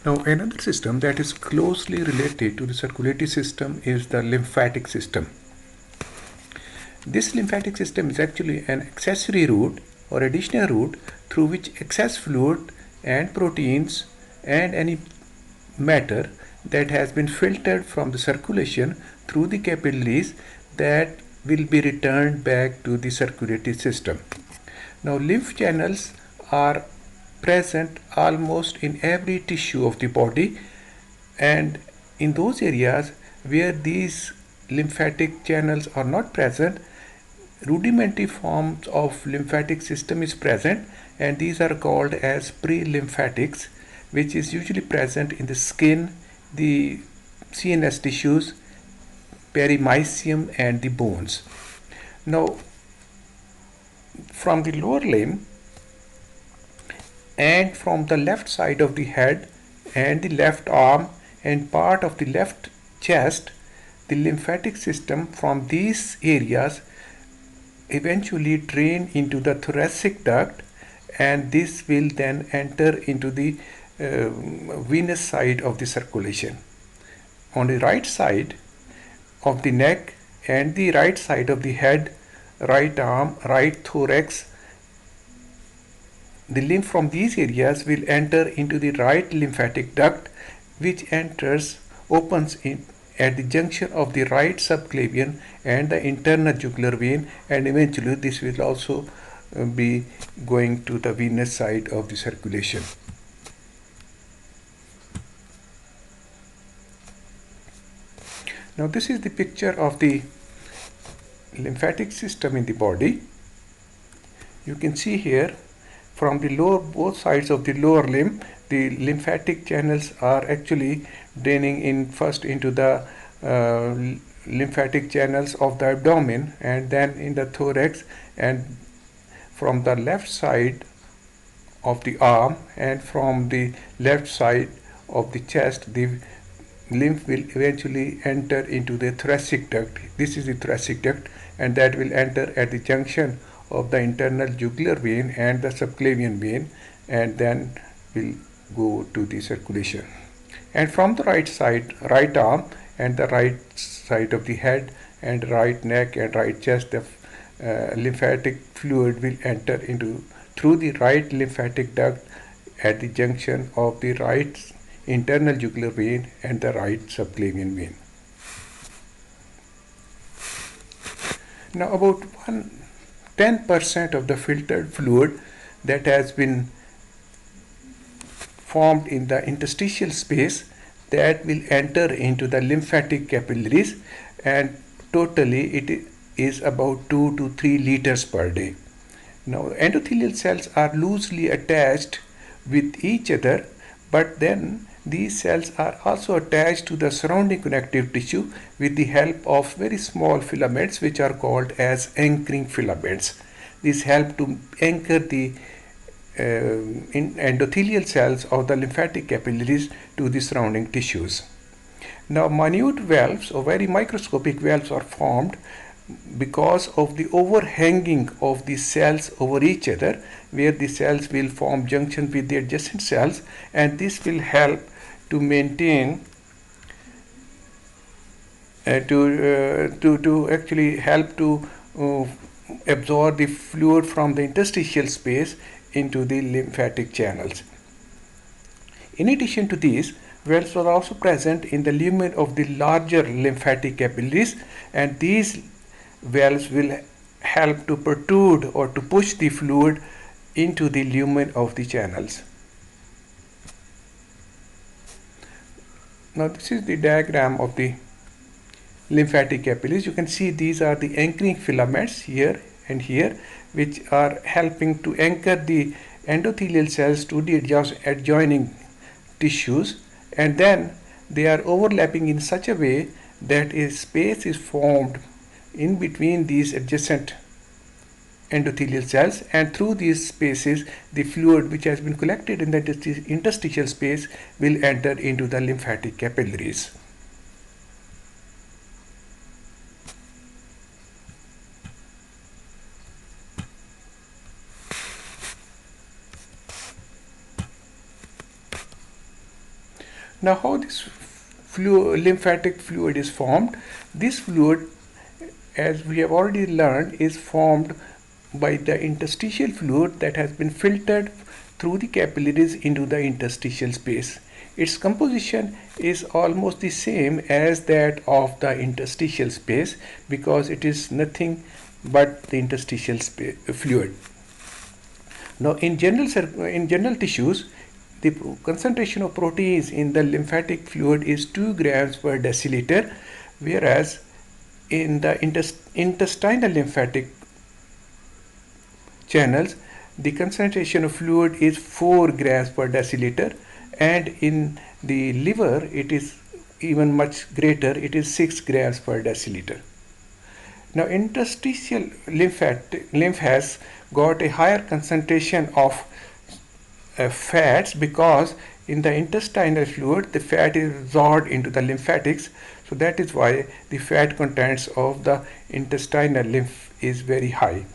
Now, another system that is closely related to the circulatory system is the lymphatic system. This lymphatic system is actually an accessory route or additional route through which excess fluid and proteins and any matter that has been filtered from the circulation through the capillaries that will be returned back to the circulatory system. Now, lymph channels are present almost in every tissue of the body, and in those areas where these lymphatic channels are not present, rudimentary forms of lymphatic system is present, and these are called as pre-lymphatics, which is usually present in the skin, the CNS tissues, perimysium, and the bones. Now, from the lower limb and from the left side of the head and the left arm and part of the left chest, the lymphatic system from these areas eventually drain into the thoracic duct, and this will then enter into the venous side of the circulation. On the right side of the neck and the right side of the head, right arm, right thorax, the lymph from these areas will enter into the right lymphatic duct, which opens in at the junction of the right subclavian and the internal jugular vein, and eventually this will also be going to the venous side of the circulation. Now, this is the picture of the lymphatic system in the body. You can see here from the both sides of the lower limb, the lymphatic channels are actually draining in first into the lymphatic channels of the abdomen and then in the thorax, and from the left side of the arm and from the left side of the chest, the lymph will eventually enter into the thoracic duct. This is the thoracic duct, and that will enter at the junction of the internal jugular vein and the subclavian vein, and then will go to the circulation. And from the right side, right arm and the right side of the head and right neck and right chest, the lymphatic fluid will enter into through the right lymphatic duct at the junction of the right internal jugular vein and the right subclavian vein. Now, about 10% of the filtered fluid that has been formed in the interstitial space, that will enter into the lymphatic capillaries, and totally it is about 2 to 3 liters per day. Now, endothelial cells are loosely attached with each other, but then these cells are also attached to the surrounding connective tissue with the help of very small filaments, which are called as anchoring filaments. These help to anchor the endothelial cells of the lymphatic capillaries to the surrounding tissues. Now, minute valves or very microscopic valves are formed because of the overhanging of the cells over each other, where the cells will form junction with the adjacent cells, and this will help to maintain to actually help to absorb the fluid from the interstitial space into the lymphatic channels. In addition to these, valves are also present in the lumen of the larger lymphatic capillaries, and these valves will help to protrude or to push the fluid into the lumen of the channels. Now, this is the diagram of the lymphatic capillaries. You can see these are the anchoring filaments here and here, which are helping to anchor the endothelial cells to the adjoining tissues, and then they are overlapping in such a way that a space is formed in between these adjacent endothelial cells, and through these spaces the fluid which has been collected in the interstitial space will enter into the lymphatic capillaries. Now, how this lymphatic fluid is formed? This fluid, as we have already learned, is formed by the interstitial fluid that has been filtered through the capillaries into the interstitial space. Its composition is almost the same as that of the interstitial space because it is nothing but the interstitial fluid. Now, in general tissues, the concentration of proteins in the lymphatic fluid is 2 grams per deciliter, whereas in the intestinal lymphatic channels, the concentration of fluid is 4 grams per deciliter, and in the liver, it is even much greater, it is 6 grams per deciliter. Now, interstitial lymph has got a higher concentration of fats because in the intestinal fluid the fat is absorbed into the lymphatics, so that is why the fat contents of the intestinal lymph is very high.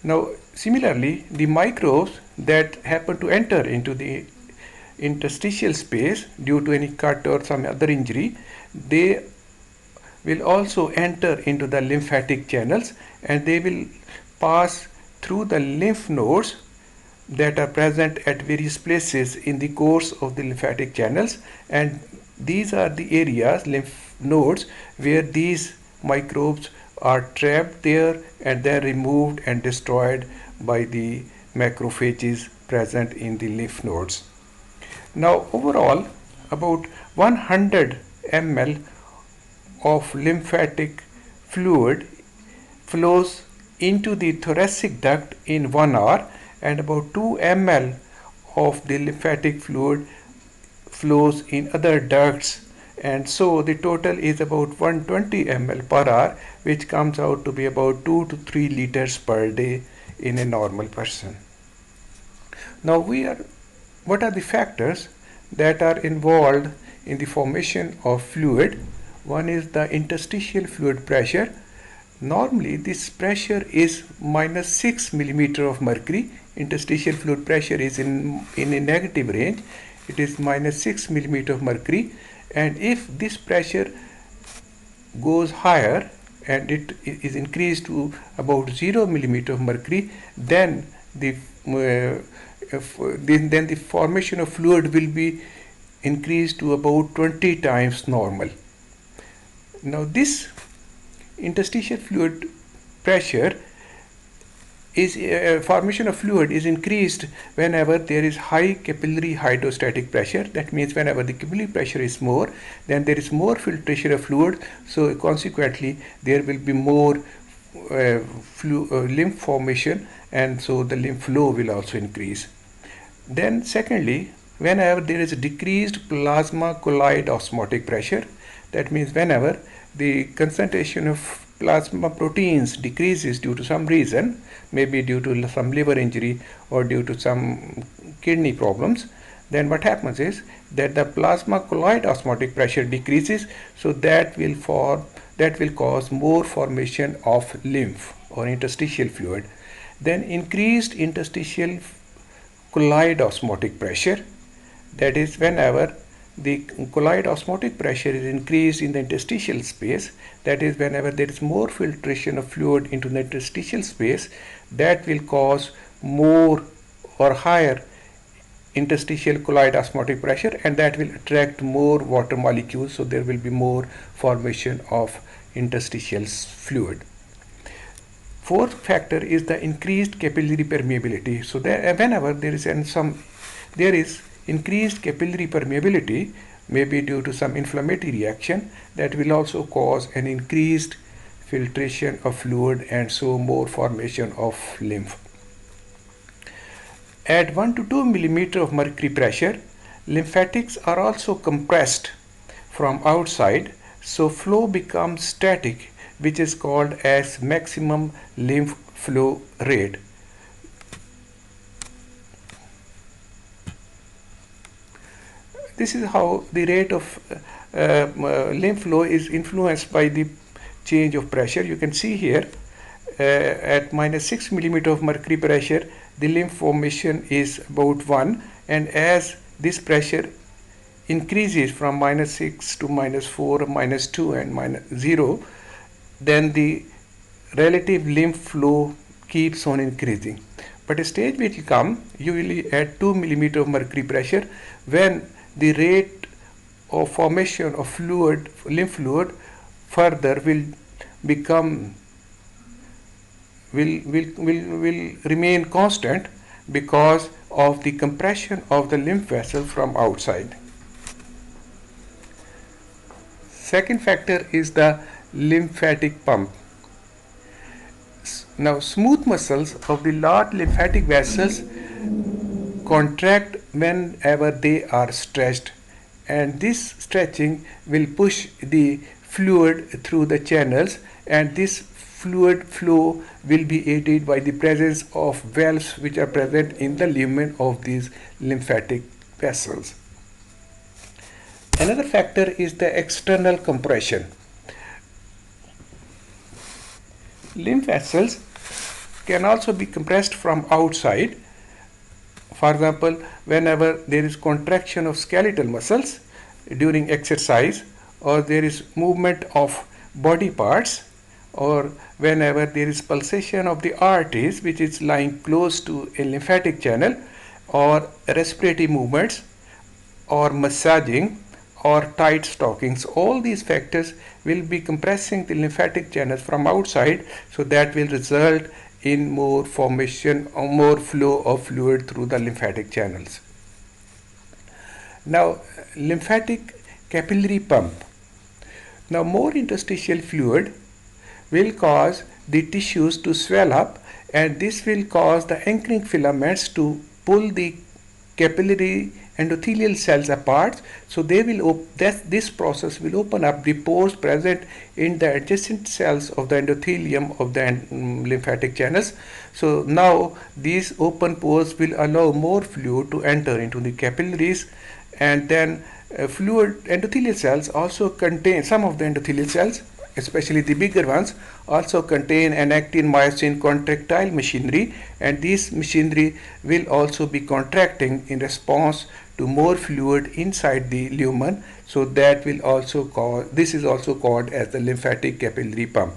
Now, similarly, the microbes that happen to enter into the interstitial space due to any cut or some other injury, they will also enter into the lymphatic channels, and they will pass through the lymph nodes that are present at various places in the course of the lymphatic channels, and these are the areas, lymph nodes, where these microbes are trapped there and then removed and destroyed by the macrophages present in the lymph nodes. Now, overall, about 100 ml of lymphatic fluid flows into the thoracic duct in 1 hour, and about 2 ml of the lymphatic fluid flows in other ducts, and so the total is about 120 ml per hour, which comes out to be about 2 to 3 liters per day in a normal person. Now, what are the factors that are involved in the formation of fluid? One is the interstitial fluid pressure. Normally, this pressure is minus 6 millimeter of mercury. Interstitial fluid pressure is in a negative range. It is minus 6 millimeter of mercury. And if this pressure goes higher and it is increased to about 0 millimeter of mercury, then the formation of fluid will be increased to about 20 times normal. Now, this interstitial fluid pressure is formation of fluid is increased whenever there is high capillary hydrostatic pressure. That means whenever the capillary pressure is more, then there is more filtration of fluid, so consequently there will be more lymph formation, and so the lymph flow will also increase. Then secondly, whenever there is a decreased plasma colloid osmotic pressure, that means whenever the concentration of plasma proteins decreases due to some reason, maybe due to some liver injury or due to some kidney problems, then what happens is that the plasma colloid osmotic pressure decreases, so that will cause more formation of lymph or interstitial fluid. Then increased interstitial colloid osmotic pressure, that is whenever the colloid osmotic pressure is increased in the interstitial space, that is whenever there is more filtration of fluid into the interstitial space, that will cause more or higher interstitial colloid osmotic pressure, and that will attract more water molecules, so there will be more formation of interstitial fluid. Fourth factor is the increased capillary permeability. So whenever there is increased capillary permeability, maybe due to some inflammatory reaction, that will also cause an increased filtration of fluid and so more formation of lymph. At 1 to 2 millimeter of mercury pressure, lymphatics are also compressed from outside, so flow becomes static, which is called as maximum lymph flow rate. This is how the rate of lymph flow is influenced by the change of pressure. You can see here at minus 6 millimeter of mercury pressure, the lymph formation is about 1, and as this pressure increases from -6 to -4, -2 and -0, then the relative lymph flow keeps on increasing. But a stage will come, you will at 2 millimeter of mercury pressure, when the rate of formation of fluid, lymph fluid, further will become will remain constant because of the compression of the lymph vessel from outside. Second factor is the lymphatic pump. Now, smooth muscles of the large lymphatic vessels contract whenever they are stretched, and this stretching will push the fluid through the channels, and this fluid flow will be aided by the presence of valves which are present in the lumen of these lymphatic vessels. Another factor is the external compression. Lymph vessels can also be compressed from outside. For example, whenever there is contraction of skeletal muscles during exercise, or there is movement of body parts, or whenever there is pulsation of the arteries which is lying close to a lymphatic channel, or respiratory movements, or massaging, or tight stockings, all these factors will be compressing the lymphatic channels from outside, so that will result in more formation or more flow of fluid through the lymphatic channels. Now, lymphatic capillary pump. Now, more interstitial fluid will cause the tissues to swell up, and this will cause the anchoring filaments to pull the capillary endothelial cells apart, so they will this process will open up the pores present in the adjacent cells of the endothelium of the lymphatic channels. So now these open pores will allow more fluid to enter into the capillaries, and then fluid endothelial cells also contain, some of the endothelial cells, especially the bigger ones, also contain an actin myosin contractile machinery, and this machinery will also be contracting in response to more fluid inside the lumen, so that will also cause, this is also called as the lymphatic capillary pump.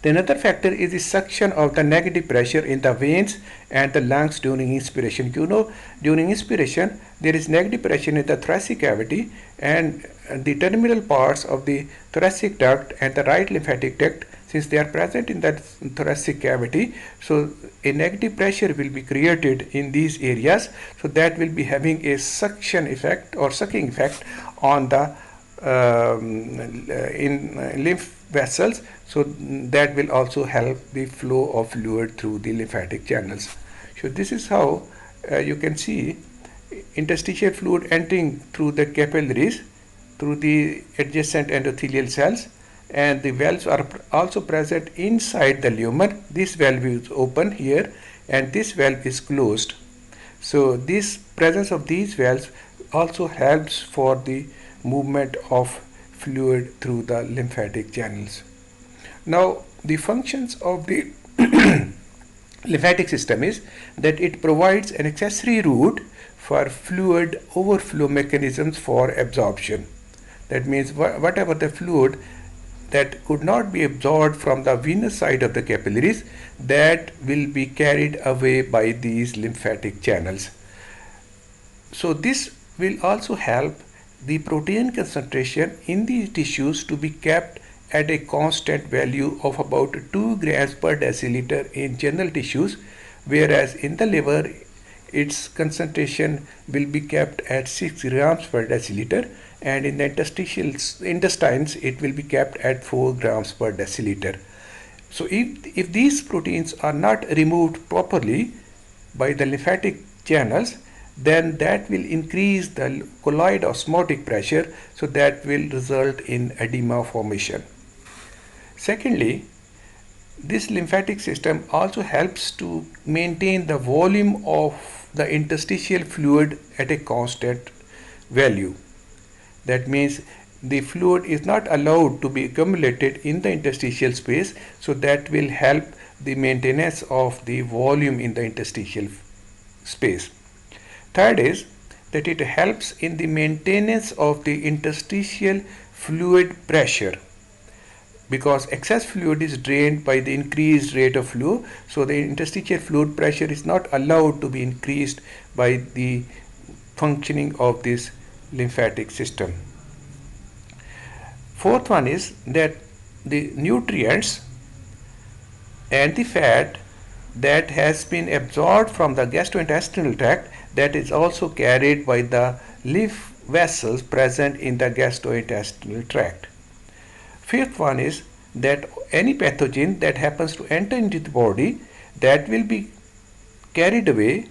The another factor is the suction of the negative pressure in the veins and the lungs during inspiration. You know, during inspiration there is negative pressure in the thoracic cavity, and the terminal parts of the thoracic duct and the right lymphatic duct, since they are present in that thoracic cavity, so a negative pressure will be created in these areas, so that will be having a suction effect or sucking effect on the in lymph vessels, so that will also help the flow of fluid through the lymphatic channels. So this is how you can see interstitial fluid entering through the capillaries, through the adjacent endothelial cells, and the valves are also present inside the lumen. This valve is open here and this valve is closed. So this presence of these valves also helps for the movement of fluid through the lymphatic channels. Now, the functions of the lymphatic system is that it provides an accessory route for fluid overflow mechanisms for absorption. That means whatever the fluid that could not be absorbed from the venous side of the capillaries, that will be carried away by these lymphatic channels. So this will also help the protein concentration in these tissues to be kept at a constant value of about 2 grams per deciliter in general tissues, whereas in the liver its concentration will be kept at 6 grams per deciliter, and in the intestines it will be kept at 4 grams per deciliter. So if these proteins are not removed properly by the lymphatic channels, then that will increase the colloid osmotic pressure, so that will result in edema formation. Secondly, this lymphatic system also helps to maintain the volume of the interstitial fluid at a constant value. That means the fluid is not allowed to be accumulated in the interstitial space, so that will help the maintenance of the volume in the interstitial space. Third is that it helps in the maintenance of the interstitial fluid pressure, because excess fluid is drained by the increased rate of flow, so the interstitial fluid pressure is not allowed to be increased by the functioning of this lymphatic system. Fourth one is that the nutrients and the fat that has been absorbed from the gastrointestinal tract, that is also carried by the lymph vessels present in the gastrointestinal tract. Fifth one is that any pathogen that happens to enter into the body, that will be carried away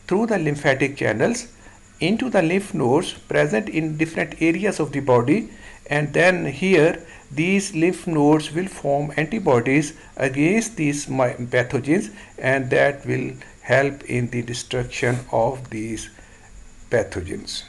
through the lymphatic channels into the lymph nodes present in different areas of the body, and then here these lymph nodes will form antibodies against these pathogens, and that will help in the destruction of these pathogens.